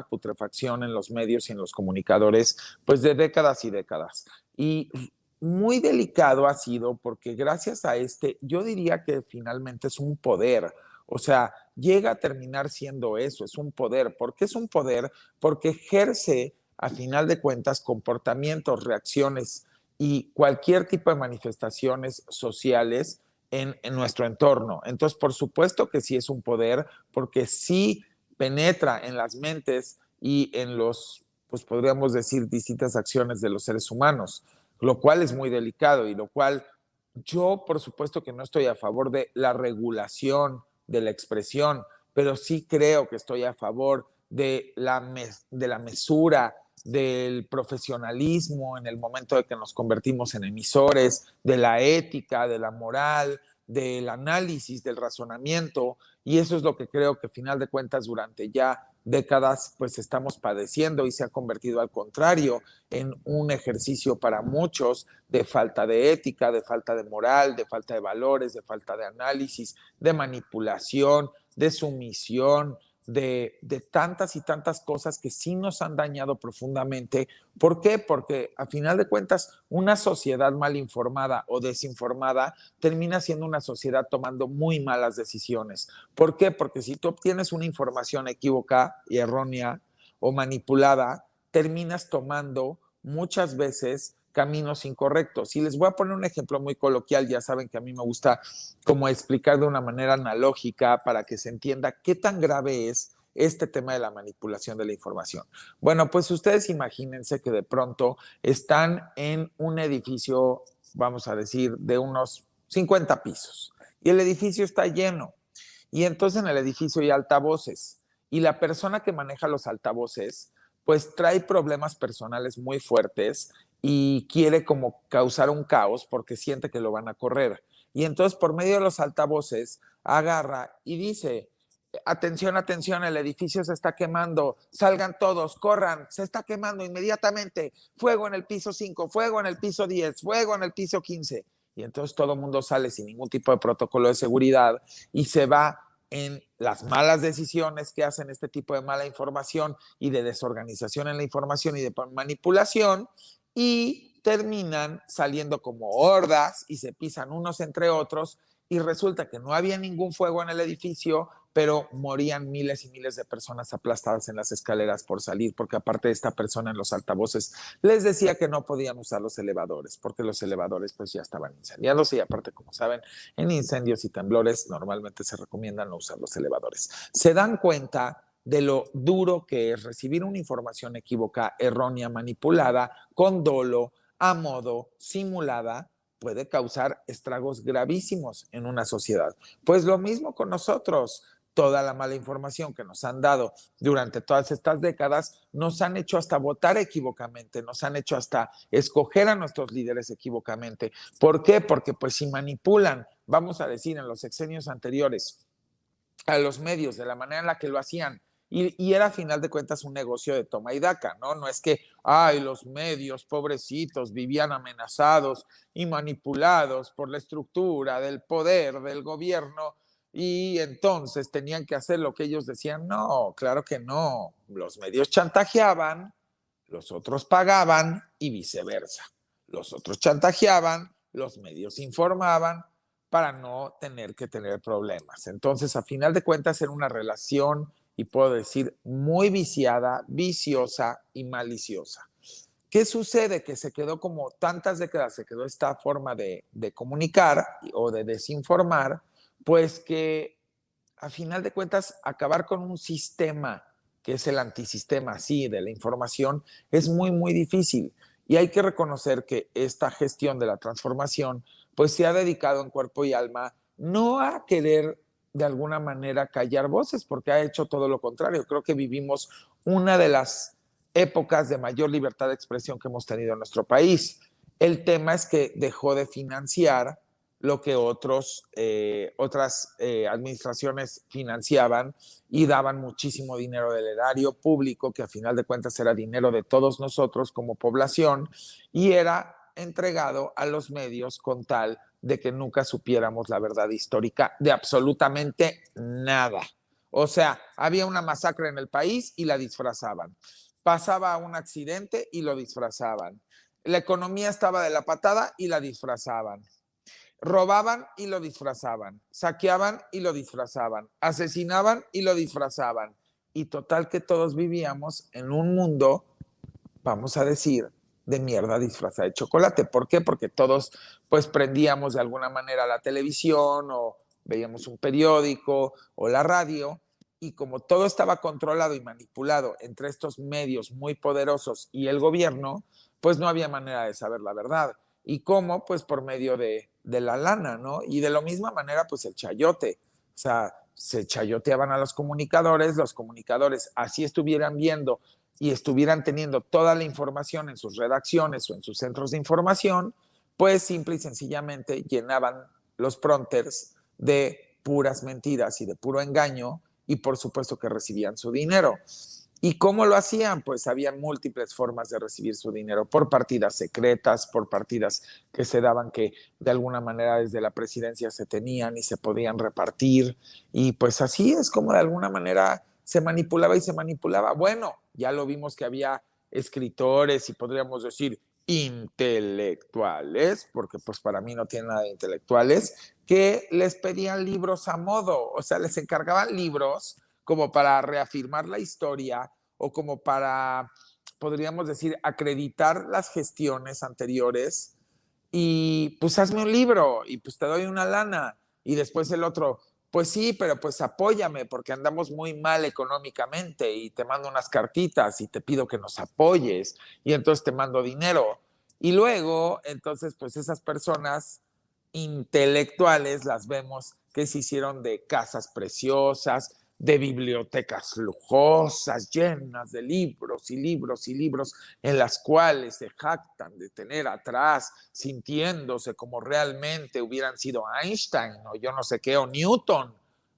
putrefacción en los medios y en los comunicadores, pues de décadas y décadas. Y muy delicado ha sido porque gracias a yo diría que finalmente es un poder, o sea, llega a terminar siendo eso, es un poder. ¿Por qué es un poder? Porque ejerce, a final de cuentas, comportamientos, reacciones y cualquier tipo de manifestaciones sociales en nuestro entorno. Entonces, por supuesto que sí es un poder, porque sí penetra en las mentes y en los, pues podríamos decir, distintas acciones de los seres humanos, lo cual es muy delicado y lo cual yo, por supuesto que no estoy a favor de la regulación de la expresión, pero sí creo que estoy a favor de la mesura, del profesionalismo en el momento de que nos convertimos en emisores, de la ética, de la moral, del análisis, del razonamiento, y eso es lo que creo que, a final de cuentas, durante ya décadas, pues estamos padeciendo y se ha convertido al contrario en un ejercicio para muchos de falta de ética, de falta de moral, de falta de valores, de falta de análisis, de manipulación, de sumisión, de tantas y tantas cosas que sí nos han dañado profundamente. ¿Por qué? Porque a final de cuentas una sociedad mal informada o desinformada termina siendo una sociedad tomando muy malas decisiones. ¿Por qué? Porque si tú obtienes una información equívoca y errónea o manipulada, terminas tomando muchas veces caminos incorrectos. Y les voy a poner un ejemplo muy coloquial, ya saben que a mí me gusta como explicar de una manera analógica para que se entienda qué tan grave es este tema de la manipulación de la información. Bueno, pues ustedes imagínense que de pronto están en un edificio, vamos a decir, de unos 50 pisos y el edificio está lleno y entonces en el edificio hay altavoces y la persona que maneja los altavoces pues trae problemas personales muy fuertes y quiere como causar un caos porque siente que lo van a correr. Y entonces por medio de los altavoces agarra y dice, atención, atención, el edificio se está quemando, salgan todos, corran, se está quemando inmediatamente, fuego en el piso 5, fuego en el piso 10, fuego en el piso 15. Y entonces todo el mundo sale sin ningún tipo de protocolo de seguridad y se va en las malas decisiones que hacen este tipo de mala información y de desorganización en la información y de manipulación y terminan saliendo como hordas y se pisan unos entre otros y resulta que no había ningún fuego en el edificio, pero morían miles y miles de personas aplastadas en las escaleras por salir, porque aparte de esta persona en los altavoces les decía que no podían usar los elevadores, porque los elevadores pues ya estaban incendiados y aparte, como saben, en incendios y temblores normalmente se recomienda no usar los elevadores. Se dan cuenta de lo duro que es recibir una información equívoca, errónea, manipulada, con dolo, a modo, simulada, puede causar estragos gravísimos en una sociedad. Pues lo mismo con nosotros. Toda la mala información que nos han dado durante todas estas décadas nos han hecho hasta votar equivocamente, nos han hecho hasta escoger a nuestros líderes equivocamente. ¿Por qué? Porque pues si manipulan, vamos a decir, en los sexenios anteriores, a los medios de la manera en la que lo hacían, y era a final de cuentas un negocio de toma y daca, ¿no? No es que, ay, los medios, pobrecitos, vivían amenazados y manipulados por la estructura del poder del gobierno y entonces tenían que hacer lo que ellos decían. No, claro que no. Los medios chantajeaban, los otros pagaban y viceversa. Los otros chantajeaban, los medios informaban para no tener que tener problemas. Entonces, a final de cuentas, era una relación, y puedo decir, muy viciada, viciosa y maliciosa. ¿Qué sucede? Que se quedó como tantas décadas, se quedó esta forma de comunicar o de desinformar, pues que a final de cuentas acabar con un sistema que es el antisistema, sí, de la información, es muy, muy difícil. Y hay que reconocer que esta gestión de la transformación, pues se ha dedicado en cuerpo y alma no a querer de alguna manera callar voces, porque ha hecho todo lo contrario. Creo que vivimos una de las épocas de mayor libertad de expresión que hemos tenido en nuestro país. El tema es que dejó de financiar lo que otras administraciones financiaban y daban muchísimo dinero del erario público, que a final de cuentas era dinero de todos nosotros como población, y era entregado a los medios con tal de que nunca supiéramos la verdad histórica de absolutamente nada. O sea, había una masacre en el país y la disfrazaban. Pasaba un accidente y lo disfrazaban. La economía estaba de la patada y la disfrazaban. Robaban y lo disfrazaban. Saqueaban y lo disfrazaban. Asesinaban y lo disfrazaban. Y total que todos vivíamos en un mundo, vamos a decir, de mierda disfrazada de chocolate. ¿Por qué? Porque todos pues prendíamos de alguna manera la televisión o veíamos un periódico o la radio y como todo estaba controlado y manipulado entre estos medios muy poderosos y el gobierno, pues no había manera de saber la verdad. ¿Y cómo? Pues por medio de la lana, ¿no? Y de la misma manera, pues el chayote. O sea, se chayoteaban a los comunicadores así estuvieran viendo y estuvieran teniendo toda la información en sus redacciones o en sus centros de información, pues simple y sencillamente llenaban los prompters de puras mentiras y de puro engaño y por supuesto que recibían su dinero. ¿Y cómo lo hacían? Pues habían múltiples formas de recibir su dinero, por partidas secretas, por partidas que se daban que de alguna manera desde la presidencia se tenían y se podían repartir. Y pues así es como de alguna manera se manipulaba y se manipulaba. Bueno, ya lo vimos que había escritores y podríamos decir intelectuales, porque pues para mí no tiene nada de intelectuales, que les pedían libros a modo, o sea, les encargaban libros como para reafirmar la historia o como para, podríamos decir, acreditar las gestiones anteriores y pues hazme un libro y pues te doy una lana y después el otro, pues sí, pero pues apóyame porque andamos muy mal económicamente y te mando unas cartitas y te pido que nos apoyes y entonces te mando dinero. Y luego, entonces, pues esas personas intelectuales las vemos que se hicieron de casas preciosas, de bibliotecas lujosas, llenas de libros y libros y libros, en las cuales se jactan de tener atrás, sintiéndose como realmente hubieran sido Einstein o yo no sé qué, o Newton.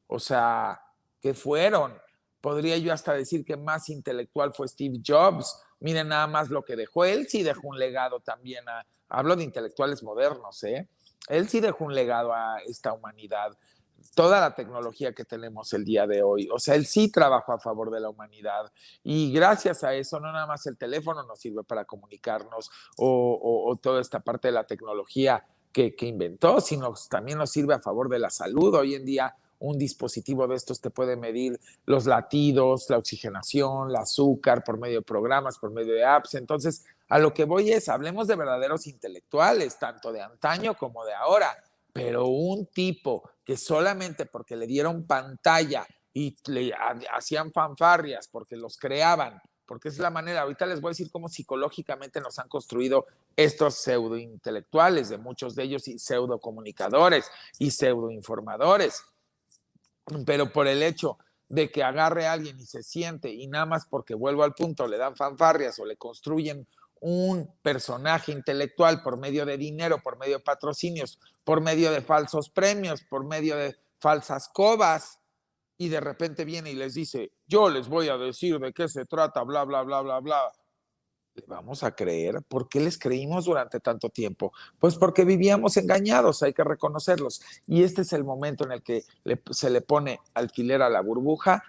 O sea, ¿qué fueron? Podría yo hasta decir que más intelectual fue Steve Jobs. Miren nada más lo que dejó. Él sí dejó un legado también hablo de intelectuales modernos, ¿eh? Él sí dejó un legado a esta humanidad, toda la tecnología que tenemos el día de hoy. O sea, él sí trabajó a favor de la humanidad y gracias a eso no nada más el teléfono nos sirve para comunicarnos o toda esta parte de la tecnología que inventó, sino también nos sirve a favor de la salud. Hoy en día un dispositivo de estos te puede medir los latidos, la oxigenación, el azúcar por medio de programas, por medio de apps. Entonces, a lo que voy es, hablemos de verdaderos intelectuales, tanto de antaño como de ahora, pero un tipo que solamente porque le dieron pantalla y le hacían fanfarrias, porque los creaban, porque es la manera, ahorita les voy a decir cómo psicológicamente nos han construido estos pseudointelectuales, de muchos de ellos y pseudocomunicadores y pseudoinformadores, pero por el hecho de que agarre a alguien y se siente y nada más porque vuelvo al punto le dan fanfarrias o le construyen un personaje intelectual por medio de dinero, por medio de patrocinios, por medio de falsos premios, por medio de falsas cobas y de repente viene y les dice, yo les voy a decir de qué se trata, bla, bla, bla, bla, bla. ¿Le vamos a creer? ¿Por qué les creímos durante tanto tiempo? Pues porque vivíamos engañados, hay que reconocerlos. Y este es el momento en el que se le pone alfiler a la burbuja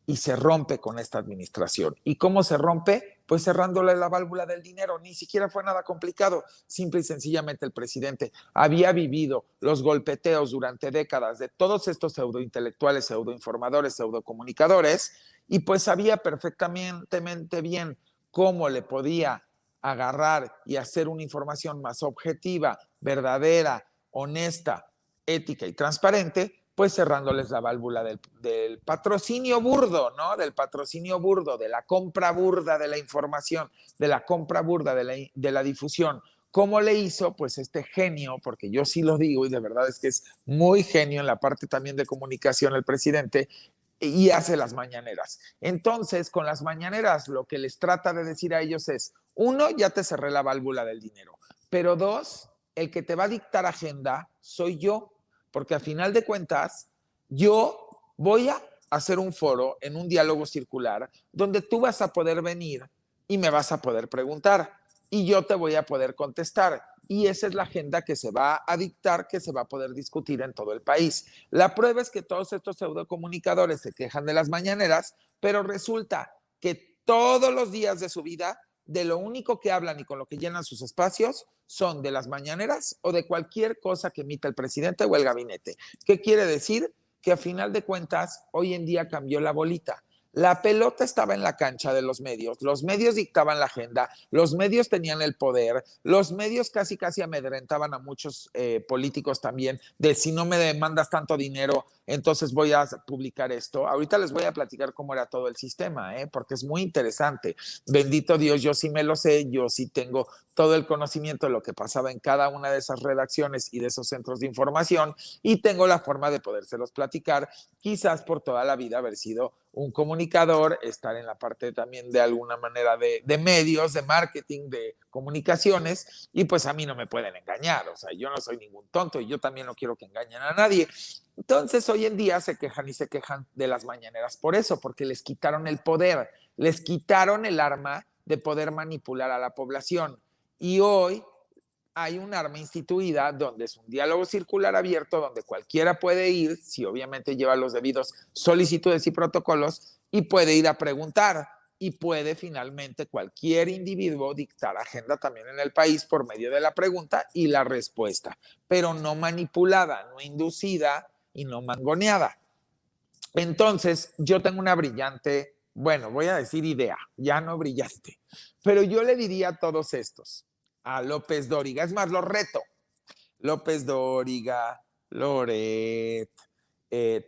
y se rompe con esta administración. ¿Y cómo se rompe? Pues cerrándole la válvula del dinero. Ni siquiera fue nada complicado. Simple y sencillamente el presidente había vivido los golpeteos durante décadas de todos estos pseudointelectuales, pseudoinformadores, pseudocomunicadores y pues sabía perfectamente bien cómo le podía agarrar y hacer una información más objetiva, verdadera, honesta, ética y transparente, pues cerrándoles la válvula del patrocinio burdo, ¿no? Del patrocinio burdo, de la compra burda de la información, de la compra burda de la difusión. ¿Cómo le hizo? Pues este genio, porque yo sí lo digo y de verdad es que es muy genio en la parte también de comunicación el presidente, y hace las mañaneras. Entonces, con las mañaneras, lo que les trata de decir a ellos es, uno, ya te cerré la válvula del dinero, pero dos, el que te va a dictar agenda soy yo, porque a final de cuentas, yo voy a hacer un foro en un diálogo circular donde tú vas a poder venir y me vas a poder preguntar y yo te voy a poder contestar. y esa es la agenda que se va a dictar, que se va a poder discutir en todo el país. La prueba es que todos estos pseudocomunicadores se quejan de las mañaneras, pero resulta que todos los días de su vida, de lo único que hablan y con lo que llenan sus espacios son de las mañaneras o de cualquier cosa que emita el presidente o el gabinete. ¿Qué quiere decir? Que a final de cuentas, hoy en día cambió la bolita. La pelota estaba en la cancha de los medios dictaban la agenda, los medios tenían el poder, los medios casi amedrentaban a muchos políticos también de si no me demandas tanto dinero, entonces voy a publicar esto. Ahorita les voy a platicar cómo era todo el sistema, porque es muy interesante. Bendito Dios, yo sí me lo sé, yo sí tengo todo el conocimiento de lo que pasaba en cada una de esas redacciones y de esos centros de información y tengo la forma de podérselos platicar, quizás por toda la vida haber sido un comunicador, estar en la parte también de alguna manera de medios, de marketing, de comunicaciones, y pues a mí no me pueden engañar, o sea, yo no soy ningún tonto y yo también no quiero que engañen a nadie. Entonces, hoy en día se quejan y se quejan de las mañaneras por eso, porque les quitaron el poder, les quitaron el arma de poder manipular a la población. Y hoy hay un arma instituida donde es un diálogo circular abierto, donde cualquiera puede ir, si obviamente lleva los debidos solicitudes y protocolos, y puede ir a preguntar. Y puede finalmente cualquier individuo dictar agenda también en el país por medio de la pregunta y la respuesta, pero no manipulada, no inducida y no mangoneada. Entonces, yo tengo una brillante, bueno, voy a decir idea, ya no brillante, pero yo le diría a todos estos, a López Dóriga, es más, lo reto, López Dóriga, Loret,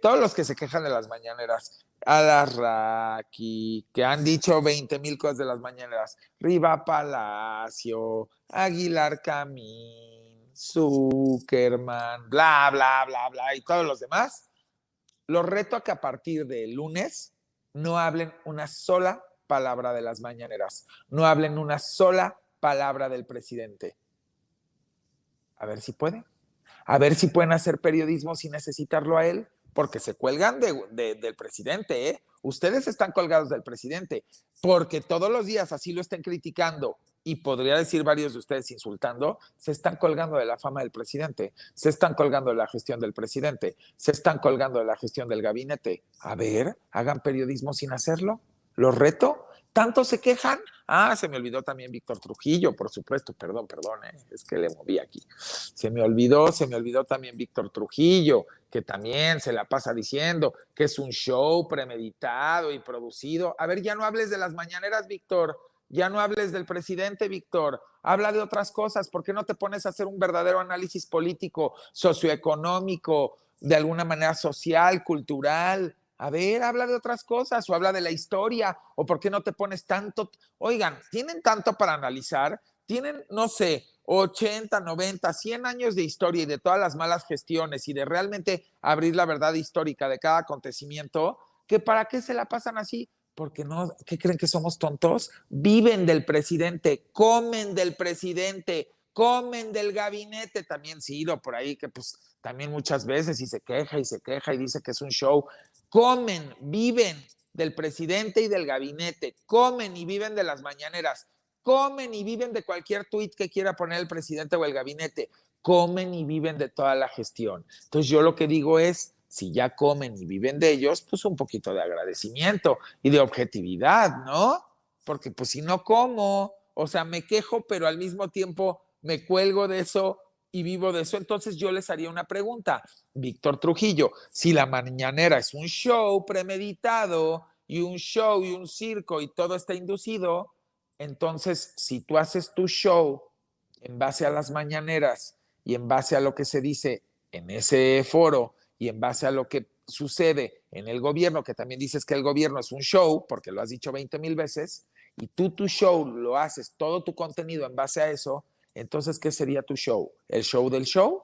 todos los que se quejan de las mañaneras, Alarraqui, que han dicho 20,000 cosas de las mañaneras, Riva Palacio, Aguilar Camín, Zuckerman, bla, bla, bla, bla, y todos los demás, los reto a que a partir del lunes no hablen una sola palabra de las mañaneras, no hablen una sola palabra del presidente. A ver si pueden. A ver si pueden hacer periodismo sin necesitarlo a él, porque se cuelgan del presidente, ¿eh? Ustedes están colgados del presidente, porque todos los días así lo estén criticando y podría decir varios de ustedes insultando, se están colgando de la fama del presidente, se están colgando de la gestión del presidente, se están colgando de la gestión del gabinete. A ver, hagan periodismo sin hacerlo. ¿Los reto? ¿Tanto se quejan? Ah, se me olvidó también Víctor Trujillo, por supuesto, perdón, es que le moví aquí. Se me olvidó también Víctor Trujillo, que también se la pasa diciendo que es un show premeditado y producido. A ver, ya no hables de las mañaneras, Víctor, ya no hables del presidente, Víctor, habla de otras cosas. ¿Por qué no te pones a hacer un verdadero análisis político, socioeconómico, de alguna manera social, cultural? A ver, habla de otras cosas o habla de la historia, o por qué no te pones tanto. Oigan, tienen tanto para analizar, tienen, no sé, 80, 90, 100 años de historia y de todas las malas gestiones y de realmente abrir la verdad histórica de cada acontecimiento, que para qué se la pasan así. Porque no, ¿qué creen que somos tontos? Viven del presidente, comen del presidente, comen del gabinete. También Ciro por ahí, que pues también muchas veces y se queja y dice que es un show. Comen, viven del presidente y del gabinete, comen y viven de las mañaneras, comen y viven de cualquier tuit que quiera poner el presidente o el gabinete, comen y viven de toda la gestión. Entonces yo lo que digo es, si ya comen y viven de ellos, pues un poquito de agradecimiento y de objetividad, ¿no? Porque pues si no como, o sea, me quejo, pero al mismo tiempo me cuelgo de eso y vivo de eso. Entonces yo les haría una pregunta, Víctor Trujillo, si la mañanera es un show premeditado y un show y un circo y todo está inducido, entonces si tú haces tu show en base a las mañaneras y en base a lo que se dice en ese foro y en base a lo que sucede en el gobierno, que también dices que el gobierno es un show, porque lo has dicho 20,000 veces, y tú tu show lo haces, todo tu contenido en base a eso, entonces, ¿qué sería tu show? ¿El show del show